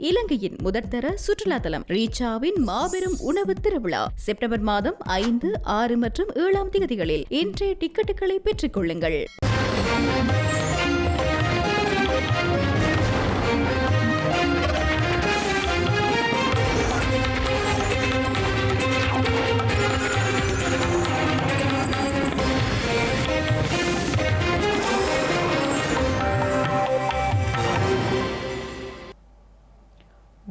இலங்கையின் முதற்தர சுற்றுலா தலம் ரீச்சாவின் மாபெரும் உணவு திருவிழா செப்டம்பர் மாதம் 5, 6 மற்றும் 7 தேதிகளில் இன்றைய டிக்கெட்டுகளை பெற்றுக் கொள்ளுங்கள்.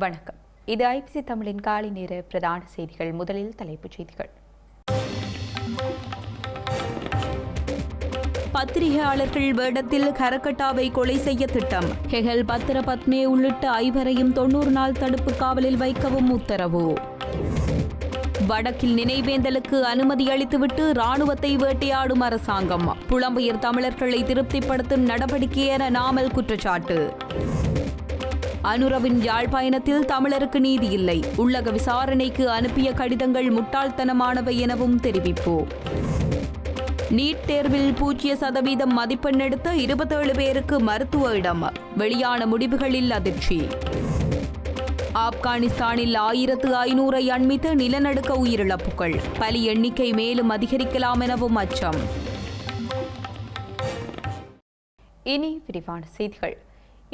வணக்கம். இது ஐபிசி தமிழின் காலை நேர பிரதான செய்திகள். முதலில் தலைப்புச் செய்திகள். பத்திரிகையாளர்கள் வேடத்தில் கரகட்டாவை கொலை செய்ய திட்டம். ஹெகல் பத்மே உள்ளிட்ட 5 90 நாள் தடுப்பு காவலில் வைக்கவும் உத்தரவு. வடக்கில் நினைவேந்தலுக்கு அனுமதி அளித்துவிட்டு ராணுவத்தை வேட்டையாடும் அரசாங்கம். புலம்பெயர் தமிழர்களை திருப்திப்படுத்தும் நடவடிக்கை என நாமல் குற்றச்சாட்டு. அனுரவின் யாழ் பயணத்தில் தமிழருக்கு நீதி இல்லை. உள்ளக விசாரணைக்கு அனுப்பிய கடிதங்கள் முட்டாள்தனமானவை எனவும் தெரிவிப்பு. நீட் தேர்வில் 0% மதிப்பெண் எடுத்த 27 பேருக்கு மருத்துவ இடம். வெளியான முடிவுகளில் அதிர்ச்சி. ஆப்கானிஸ்தானில் 1500 அண்மித்த நிலநடுக்க உயிரிழப்புகள். பலி எண்ணிக்கை மேலும் அதிகரிக்கலாம் எனவும் அச்சம். இனி விரிவான செய்திகள்.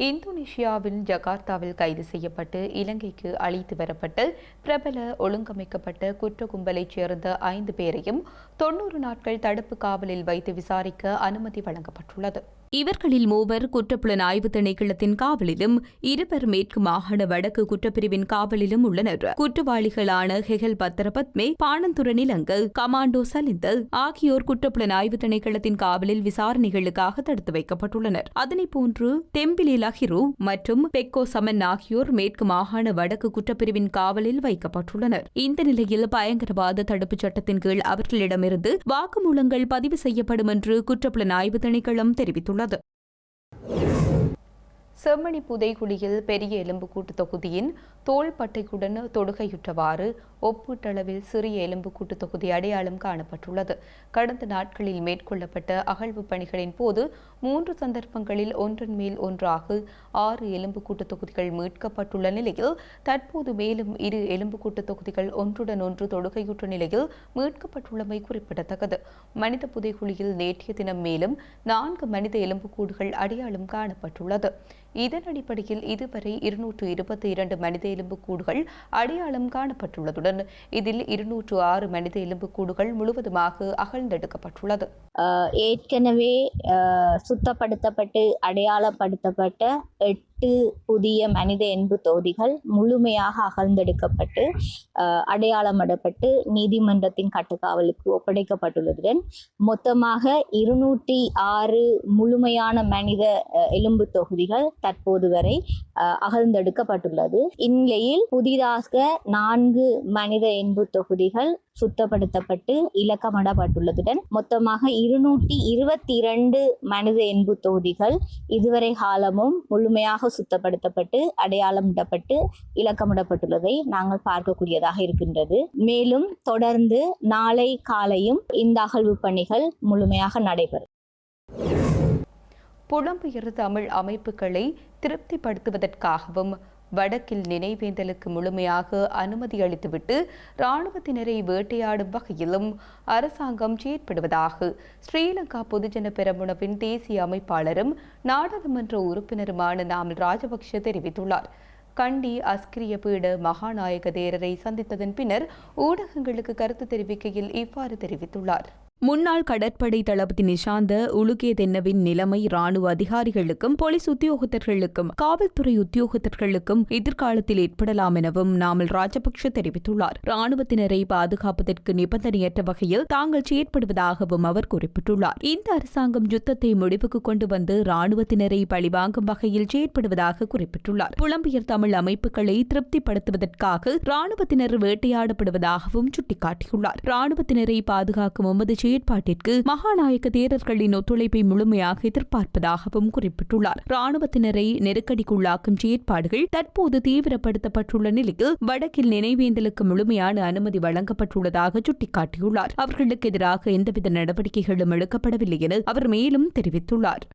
இந்தோனேஷியாவின் ஜகார்த்தாவில் கைது செய்யப்பட்டு இலங்கைக்கு அழைத்து வரப்பட்ட பிரபல ஒழுங்கமைக்கப்பட்ட குற்ற கும்பலைச் சேர்ந்த 5 பேரையும் 90 நாட்கள் தடுப்பு காவலில் வைத்து விசாரிக்க அனுமதி வழங்கப்பட்டுள்ளது. இவர்களில் 3 குற்றப்புலனாய்வு திணைக்களத்தின் காவலிலும் 2 மேற்கு மாகாண வடக்கு குற்றப்பிரிவின் காவலிலும் உள்ளனர். குற்றவாளிகளான ஹெகல் பத்மே, பாணந்துர நிலங்கல், கமாண்டோ சலிந்தல் ஆகியோர் குற்றப்புலனாய்வு திணைக்களத்தின் காவலில் விசாரணைகளுக்காக தடுத்து வைக்கப்பட்டுள்ளனர். அதனைப்போன்று தெம்பிலி லஹிரு மற்றும் பெக்கோ சமன் ஆகியோர் மேற்கு மாகாண வடக்கு குற்றப்பிரிவின் காவலில் வைக்கப்பட்டுள்ளனர். இந்த நிலையில் பயங்கரவாத தடுப்புச் சட்டத்தின் கீழ் அவர்களிடமிருந்து வாக்குமூலங்கள் பதிவு செய்யப்படும் என்று குற்றப்புலனாய்வு திணைக்களம் தெரிவித்துள்ளது. செம்மணி புதைகுழியில் பெரிய எலும்புக்கூட்டு தொகுதியின் தோள்பட்டைக்குடன் தொடுகையுற்றவாறு ஒப்பீட்டளவில் சிறிய எலும்புக்கூட்டு தொகுதி அடையாளம் காணப்பட்டுள்ளது. கடந்த நாட்களில் மேற்கொள்ளப்பட்ட அகழ்வு பணிகளின் போது 3 சந்தர்ப்பங்களில் ஒன்றன் மேல் ஒன்றாக 6 எலும்புக்கூட்டு தொகுதிகள் மீட்கப்பட்டுள்ள நிலையில் தற்போது மேலும் 2 எலும்புக்கூட்டு தொகுதிகள் ஒன்றுடன் ஒன்று தொடுகையுற்ற நிலையில் மீட்கப்பட்டுள்ளமை குறிப்பிடத்தக்கது. மனித புதைகுழியில் நேற்றைய தினம் மேலும் 4 மனித எலும்புக்கூடுகள் அடையாளம் காணப்பட்டுள்ளது. இதன் அடிப்படையில் இதுவரை 222 மனித எலும்புக்கூடுகள் அடையாளம் காணப்பட்டுள்ளதுடன் இதில் 206 மனித எலும்புக்கூடுகள் முழுவதுமாக அகழ்ந்தெடுக்கப்பட்டுள்ளது. ஏற்கனவே சுத்தப்படுத்தப்பட்டு அடையாளப்படுத்தப்பட்ட 8 புதிய மனித எலும்பு தொகுதிகள் முழுமையாக அகழ்ந்தெடுக்கப்பட்டு அடையாளமிடப்பட்டு நீதிமன்றத்தின் கட்டுக்காவலுக்கு ஒப்படைக்கப்பட்டுள்ளதுடன் மொத்தமாக 206 முழுமையான மனித எலும்பு தொகுதிகள் தற்போது வரை அகழ்ந்தெடுக்கப்பட்டுள்ளது. இந்நிலையில் புதிதாக 4 மனித எலும்பு தொகுதிகள் சுத்தப்படுத்தப்பட்டு இலக்கமிடப்பட்டுள்ளதுடன் மொத்தமாக 222 மனித எலும்பு தொகுதிகள் இதுவரை காலமும் முழுமையாக சுத்தப்படுத்தப்பட்டு அடையாளமிடப்பட்டு இலக்கமிடப்பட்டுள்ளதை நாங்கள் பார்க்கக்கூடியதாக இருக்கின்றது. மேலும் தொடர்ந்து நாளை காலையும் இந்த அகழ்வு பணிகள் முழுமையாக நடைபெறும். புலம்பெயர் தமிழ் அமைப்புகளை திருப்திப்படுத்துவதற்காகவும் வடக்கில் நினைவேந்தலுக்கு முழுமையாக அனுமதி அளித்துவிட்டு இராணுவத்தினரை வேட்டையாடும் வகையிலும் அரசாங்கம் செயற்படுவதாக ஸ்ரீலங்கா பொதுஜன பெரமுனவின் தேசிய அமைப்பாளரும் நாடாளுமன்ற உறுப்பினருமான நாமல் ராஜபக்ஷ தெரிவித்துள்ளார். கண்டி அஸ்கிரிய பீட மகாநாயக தேரரை சந்தித்ததன் பின்னர் ஊடகங்களுக்கு கருத்து தெரிவிக்கையில் இவ்வாறு தெரிவித்துள்ளார். முன்னாள் கடற்படை தளபதி நிஷாந்த உலுகே தென்னவின் நிலைமை ராணுவ அதிகாரிகளுக்கும் போலீஸ் உத்தியோகத்தர்களுக்கும் காவல்துறை உத்தியோகத்தர்களுக்கும் எதிர்காலத்தில் ஏற்படலாம் எனவும் நாமல் ராஜபக்ஷ தெரிவித்துள்ளார். ராணுவத்தினரை பாதுகாப்பதற்கு நிபந்தனையற்ற வகையில் தாங்கள் செயற்படுவதாகவும் அவர் குறிப்பிட்டுள்ளார். இந்த அரசாங்கம் யுத்தத்தை முடிவுக்கு கொண்டு வந்து ராணுவத்தினரை பழிவாங்கும் வகையில் செயற்படுவதாக குறிப்பிட்டுள்ளார். புலம்பெயர் தமிழ் அமைப்புகளை திருப்திப்படுத்துவதற்காக ராணுவத்தினர் வேட்டையாடப்படுவதாகவும் சுட்டிக்காட்டியுள்ளார். ராணுவத்தினரை பாதுகாக்கும் எமது செயற்பாட்டிற்கு மகாநாயக தேரர்களின் ஒத்துழைப்பை முழுமையாக எதிர்பார்ப்பதாகவும் குறிப்பிட்டுள்ளார். ராணுவத்தினரை நெருக்கடிக்குள்ளாக்கும் செயற்பாடுகள் தற்போது தீவிரப்படுத்தப்பட்டுள்ள நிலையில் வடக்கில் நினைவேந்தலுக்கு முழுமையான அனுமதி வழங்கப்பட்டுள்ளதாக சுட்டிக்காட்டியுள்ளார். அவர்களுக்கு எதிராக எந்தவித நடவடிக்கைகளும் எடுக்கப்படவில்லை என அவர் மேலும் தெரிவித்துள்ளார்.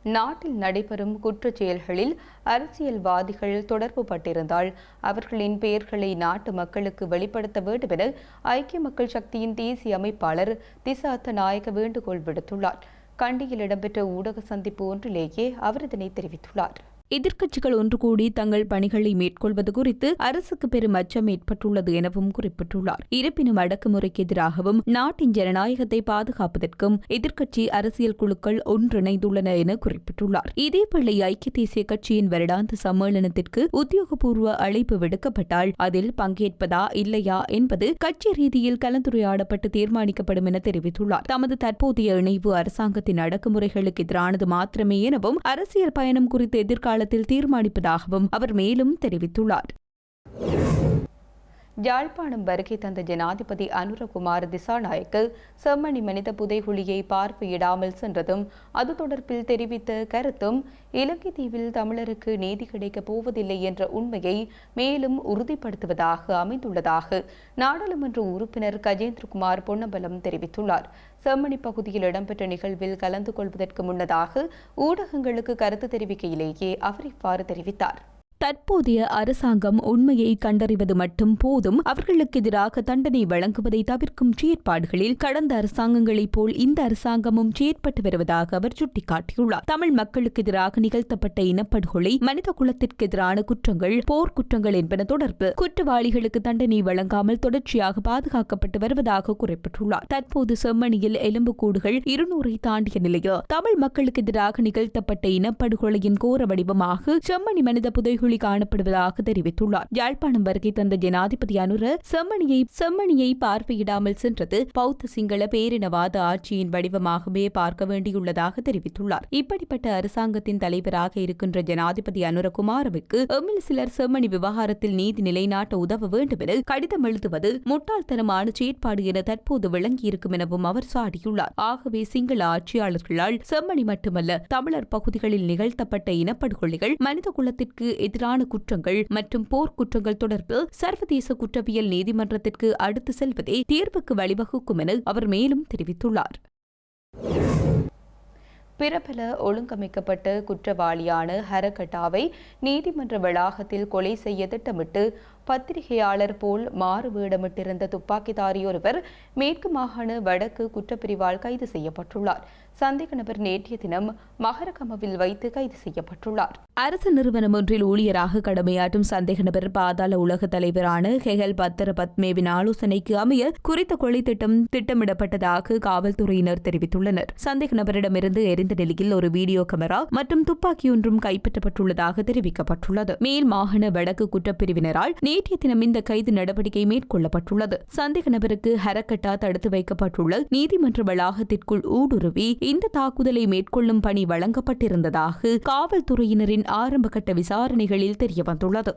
நாட்டில் நடைபெறும் குற்றச் செயல்களில் அரசியல்வாதிகள் தொடர்பு பட்டிருந்தால் அவர்களின் பெயர்களை நாட்டு மக்களுக்கு வெளிப்படுத்த வேண்டும் என ஐக்கிய மக்கள் சக்தியின் தேசிய அமைப்பாளர் திசாத்த நாயக்க வேண்டுகோள் விடுத்துள்ளார். கண்டியில் இடம்பெற்ற ஊடக சந்திப்பு ஒன்றிலேயே அவர் இதனை தெரிவித்துள்ளார். எதிர்க்கட்சிகள் ஒன்று கூடி தங்கள் பணிகளை மேற்கொள்வது குறித்து அரசுக்கு பெரும் அச்சம் ஏற்பட்டுள்ளது எனவும் குறிப்பிட்டுள்ளார். இருப்பினும் அடக்குமுறைக்கு எதிராகவும் நாட்டின் ஜனநாயகத்தை பாதுகாப்பதற்கும் எதிர்க்கட்சி அரசியல் குழுக்கள் ஒன்றிணைந்துள்ளன என குறிப்பிட்டுள்ளார். இதேவேளை ஐக்கிய தேசிய கட்சியின் வருடாந்த சம்மேளனத்திற்கு உத்தியோகபூர்வ அழைப்பு விடுக்கப்பட்டால் அதில் பங்கேற்பதா இல்லையா என்பது கட்சி ரீதியில் கலந்துரையாடப்பட்டு தீர்மானிக்கப்படும் என தெரிவித்துள்ளார். தமது தற்போதைய இணைவு அரசாங்கத்தின் அடக்குமுறைகளுக்கு எதிரானது மாத்திரமே எனவும் அரசியல் பயணம் குறித்து எதிர்கால தீர்மானிப்பதாகவும் அவர் மேலும் தெரிவித்துள்ளார். யாழ்ப்பாணம் வருகை தந்த ஜனாதிபதி அனுரகுமார் திசாநாயக்க செம்மணி மனித புதைகுழியை பார்வையிடாமல் சென்றதும் அது தொடர்பில் தெரிவித்த கருத்தும் இலங்கை தீவில் தமிழருக்கு நீதி கிடைக்கப் போவதில்லை என்ற உண்மையை மேலும் உறுதிப்படுத்துவதாக அமைந்துள்ளதாக நாடாளுமன்ற உறுப்பினர் கஜேந்திரகுமார் பொன்னம்பலம் தெரிவித்துள்ளார். செம்மணி பகுதியில் இடம்பெற்ற நிகழ்வில் கலந்து கொள்வதற்கு முன்னதாக ஊடகங்களுக்கு கருத்து தெரிவிக்கையிலேயே அவர் இவ்வாறு தெரிவித்தார். தற்போதைய அரசாங்கம் உண்மையை கண்டறிவது மட்டும் போதும், அவர்களுக்கு எதிராக தண்டனை வழங்குவதை தவிர்க்கும் செயற்பாடுகளில் கடந்த அரசாங்கங்களைப் போல் இந்த அரசாங்கமும் செயற்பட்டு வருவதாக அவர் சுட்டிக்காட்டியுள்ளார். தமிழ் மக்களுக்கு எதிராக நிகழ்த்தப்பட்ட இனப்படுகொலை, மனித குலத்திற்கு எதிரான குற்றங்கள், போர்க்குற்றங்கள் என்பன தொடர்பு குற்றவாளிகளுக்கு தண்டனை வழங்காமல் தொடர்ச்சியாக பாதுகாக்கப்பட்டு வருவதாக குறிப்பிட்டுள்ளார். தற்போது செம்மணியில் எலும்புக்கூடுகள் 200 தாண்டிய நிலையில் தமிழ் மக்களுக்கு எதிராக நிகழ்த்தப்பட்ட இனப்படுகொலையின் கோர வடிவமாக செம்மணி மனித புதைகுழி காணப்படுவதாக தெரிவித்துள்ளார். யாழ்ப்பாணம் வருகை தந்த ஜனாதிபதி அனுர செம்மணியை பார்வையிடாமல் சென்றது பௌத்த சிங்கள பேரினவாத ஆட்சியின் வடிவமாகவே பார்க்க வேண்டியுள்ளதாக தெரிவித்துள்ளார். இப்படிப்பட்ட அரசாங்கத்தின் தலைவராக இருக்கின்ற ஜனாதிபதி அனுரகுமாரவுக்கு எம்மில் சிலர் செம்மணி விவகாரத்தில் நீதி நிலைநாட்ட உதவ வேண்டும் என கடிதம் எழுதுவது முட்டாள்தனமான செயற்பாடு என தற்போது விளங்கியிருக்கும் எனவும் அவர் சாடியுள்ளார். ஆகவே சிங்கள ஆட்சியாளர்களால் செம்மணி மட்டுமல்ல தமிழர் பகுதிகளில் நிகழ்த்தப்பட்ட இனப்படுகொலைகள், மனித குலத்திற்கு எதிரான குற்றங்கள் மற்றும் போர்க்குற்றங்கள் தொடர்பில் சர்வதேச குற்றவியல் நீதிமன்றத்திற்கு அடுத்து செல்வதே தீர்வுக்கு வழிவகுக்கும் என அவர் மேலும் தெரிவித்துள்ளார். பிரபல ஒழுங்கமைக்கப்பட்ட குற்றவாளியான ஹரகட்டாவை நீதிமன்ற வளாகத்தில் கொலை செய்ய திட்டமிட்டு பத்திரிகையாளர் போல் மாறு வேடமிட்டிருந்த துப்பாக்கிதாரி ஒருவர் மேற்கு மாகாண வடக்கு குற்றப்பிரிவால் கைது செய்யப்பட்டுள்ளார். சந்தேக நபர் நேற்றைய தினம் மகரகமவில் வைத்து கைது செய்யப்பட்டுள்ளார். அரசு நிறுவனம் ஒன்றில் ஊழியராக கடமையாற்றும் சந்தேக நபர் பாதாள உலக தலைவரான ஹெகல் பத்தர பத்மேவின் ஆலோசனைக்கு அமைய குறித்த கொலை திட்டமிடப்பட்டதாக காவல்துறையினர் தெரிவித்துள்ளனர். சந்தேக நபரிடமிருந்து எரிந்த நிலையில் ஒரு வீடியோ கேமரா மற்றும் துப்பாக்கியொன்றும் கைப்பற்றப்பட்டுள்ளதாக தெரிவிக்கப்பட்டுள்ளது. மேல் மாகாண வடக்கு குற்றப்பிரிவினரால் நேற்றைய தினம் இந்த கைது நடவடிக்கை மேற்கொள்ளப்பட்டுள்ளது. சந்தேக நபருக்கு ஹரக்கட்டா தடுத்து வைக்கப்பட்டுள்ள நீதிமன்ற வளாகத்திற்குள் ஊடுருவி இந்த தாக்குதலை மேற்கொள்ளும் பணி வழங்கப்பட்டிருந்ததாக காவல்துறையினரின் ஆரம்பகட்ட விசாரணைகளில் தெரியவந்துள்ளது.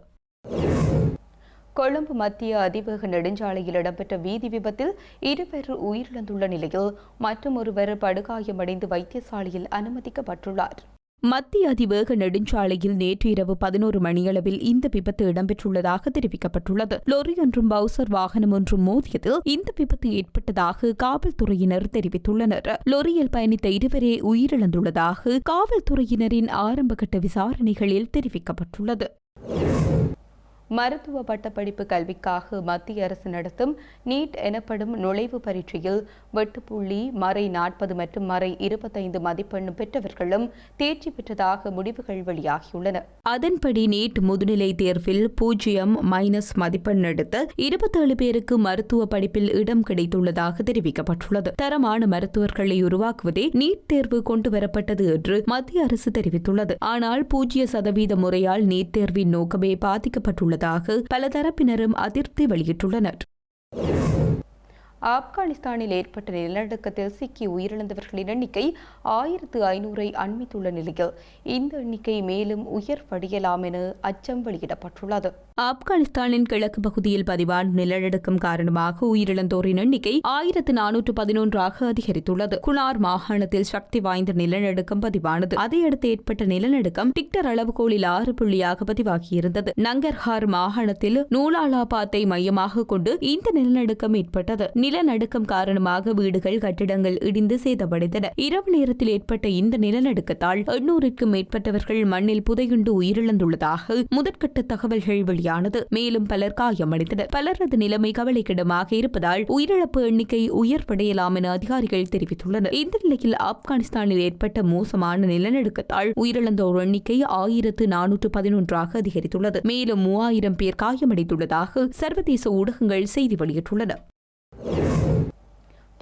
கொழும்பு மத்திய அதிவேக நெடுஞ்சாலையில் இடம்பெற்ற வீதி விபத்தில் 2 உயிரிழந்துள்ள நிலையில் மற்றும் ஒருவர் படுகாயமடைந்து வைத்தியசாலையில் அனுமதிக்கப்பட்டுள்ளார். மத்திய அதிவேக நெடுஞ்சாலையில் நேற்று இரவு 11 மணியளவில் இந்த விபத்து இடம்பெற்றுள்ளதாக தெரிவிக்கப்பட்டுள்ளது. லொரி ஒன்றும் பவுசர் வாகனம் ஒன்றும் மோதியதில் இந்த விபத்து ஏற்பட்டதாக காவல்துறையினர் தெரிவித்துள்ளனர். லொரியில் பயணித்த 2 உயிரிழந்துள்ளதாக காவல்துறையினரின் ஆரம்பகட்ட விசாரணைகளில் தெரிவிக்கப்பட்டுள்ளது. மருத்துவ பட்டப்படிப்பு கல்விக்காக மத்திய அரசு நடத்தும் நீட் எனப்படும் நுழைவு பரீட்சையில் வெட்டுப்புள்ளி மறை 40 மற்றும் மறை 25 மதிப்பெண் பெற்றவர்களும் தேர்ச்சி பெற்றதாக முடிவுகள் வெளியாகியுள்ளன. அதன்படி நீட் முதுநிலை தேர்வில் 0- மதிப்பெண் எடுத்த 27 பேருக்கு மருத்துவ படிப்பில் இடம் கிடைத்துள்ளதாக தெரிவிக்கப்பட்டுள்ளது. தரமான மருத்துவர்களை உருவாக்குவதே நீட் தேர்வு கொண்டுவரப்பட்டது என்று மத்திய அரசு தெரிவித்துள்ளது. ஆனால் 0% முறையால் நீட் தேர்வின் நோக்கமே பாதிக்கப்பட்டுள்ளது. பல தரப்பினரும் அதிருப்தி வெளியிட்டுள்ளனர். ஆப்கானிஸ்தானில் ஏற்பட்ட நிலநடுக்கத்தில் சிக்கி உயிரிழந்தவர்களின் எண்ணிக்கை 1500 அண்மித்துள்ள நிலையில் இந்த எண்ணிக்கை மேலும் உயர்வடையலாம் என அச்சம் வெளியிடப்பட்டுள்ளது. ஆப்கானிஸ்தானின் கிழக்கு பகுதியில் பதிவான நிலநடுக்கம் காரணமாக உயிரிழந்தோரின் எண்ணிக்கை 1411 அதிகரித்துள்ளது. குனார் மாகாணத்தில் சக்தி வாய்ந்த நிலநடுக்கம் பதிவானது. அதையடுத்து ஏற்பட்ட நிலநடுக்கம் டிக்டர் அளவுகோலில் 6 புள்ளியாக பதிவாகியிருந்தது. நங்கர்ஹார் மாகாணத்தில் நூலாலாபாத்தை மையமாக கொண்டு இந்த நிலநடுக்கம் ஏற்பட்டது. நிலநடுக்கம் காரணமாக வீடுகள் கட்டிடங்கள் இடிந்து சேதமடைந்தன. இரவு நேரத்தில் ஏற்பட்ட இந்த நிலநடுக்கத்தால் 800க்கும் மேற்பட்டவர்கள் மண்ணில் புதையுண்டு உயிரிழந்துள்ளதாக முதற்கட்ட தகவல்கள் வெளியானது. மேலும் பலர் காயமடைந்தனர். பலரது நிலைமை கவலைக்கிடமாக இருப்பதால் உயிரிழப்பு எண்ணிக்கை உயர்வடையலாம் என அதிகாரிகள் தெரிவித்துள்ளனர். இந்த நிலையில் ஆப்கானிஸ்தானில் ஏற்பட்ட மோசமான நிலநடுக்கத்தால் உயிரிழந்தோர் எண்ணிக்கை 1411 அதிகரித்துள்ளது. மேலும் 3000 பேர் காயமடைந்துள்ளதாக சர்வதேச ஊடகங்கள் செய்தி வெளியிட்டுள்ளன.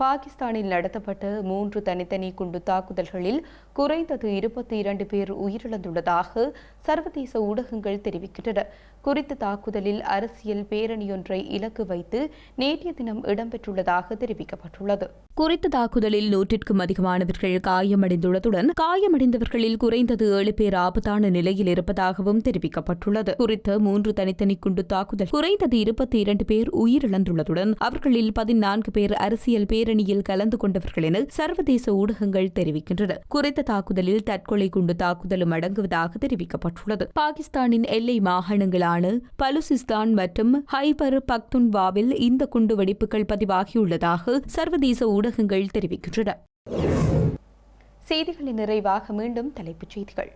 பாகிஸ்தானில் நடத்தப்பட்ட 3 தனித்தனி குண்டு தாக்குதல்களில் குறைந்தது 22 பேர் உயிரிழந்துள்ளதாக சர்வதேச ஊடகங்கள் தெரிவிக்கின்றன. குறித்த தாக்குதலில் அரசியல் பேரணியொன்றை இலக்கு வைத்து நேற்றைய தினம் இடம்பெற்றுள்ளதாக தெரிவிக்கப்பட்டுள்ளது. குறித்த தாக்குதலில் 100க்கும் அதிகமானவர்கள் காயமடைந்துள்ளதுடன் காயமடைந்தவர்களில் குறைந்தது 7 பேர் ஆபத்தான நிலையில் இருப்பதாகவும் தெரிவிக்கப்பட்டுள்ளது. குறித்த 3 தனித்தனி குண்டு தாக்குதல் குறைந்தது 22 பேர் உயிரிழந்துள்ளதுடன் அவர்களில் 14 பேர் அரசியல் பேரணியில் கலந்து கொண்டவர்கள் என சர்வதேச ஊடகங்கள் தெரிவிக்கின்றன. குறித்த தாக்குதலில் தற்கொலை குண்டு தாக்குதலும் அடங்குவதாக தெரிவிக்கப்பட்டுள்ளது. பாகிஸ்தானின் எல்லை மாகாணங்களான பலுசிஸ்தான் மற்றும் ஹைபர் பக்துன்வாவில் இந்த குண்டு வெடிப்புகள் பதிவாகியுள்ளதாக சர்வதேச ஊடகங்கள் தெரிவிக்கின்றன. செய்திகளின் நிறைவாக மீண்டும் தலைப்புச் செய்திகள்.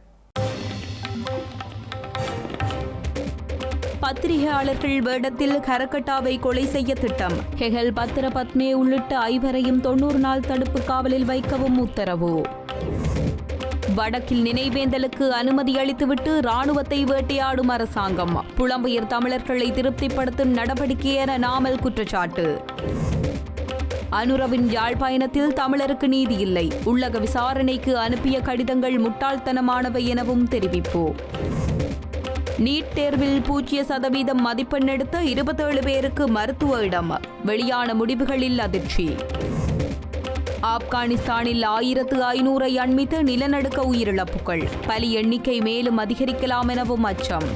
பத்திரிகையாளர்கள் வேடத்தில் கரகட்டாவை கொலை செய்ய திட்டம். ஹெகல் பத்திர பத்மே உள்ளிட்ட 5 90 நாள் தடுப்பு காவலில் வைக்கவும் உத்தரவு. வடக்கில் நினைவேந்தலுக்கு அனுமதி அளித்துவிட்டு ராணுவத்தை வேட்டையாடும் அரசாங்கம். புலம்பெயர் தமிழர்களை திருப்திப்படுத்தும் நடவடிக்கை என நாமல் குற்றச்சாட்டு. அனுரவின் யாழ் பயணத்தில் தமிழருக்கு நீதி இல்லை. உள்ளக விசாரணைக்கு அனுப்பிய கடிதங்கள் முட்டாள்தனமானவை எனவும் தெரிவிப்பு. நீட் தேர்வில் 0% மதிப்பெண் எடுத்த 27 பேருக்கு மருத்துவ இடம். வெளியான முடிவுகளில் அதிர்ச்சி. ஆப்கானிஸ்தானில் 1500 அண்மித்த நிலநடுக்க உயிரிழப்புகள். பலி எண்ணிக்கை மேலும் அதிகரிக்கலாம் எனவும் அச்சம்.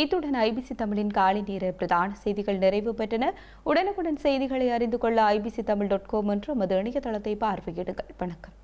இத்துடன் IBC தமிழின் காலை நேர பிரதான செய்திகள் நிறைவு பெற்றன. உடனுக்குடன் செய்திகளை அறிந்து கொள்ள ibctamil.com என்ற நமது இணையதளத்தை பார்வையிடுங்கள். வணக்கம்.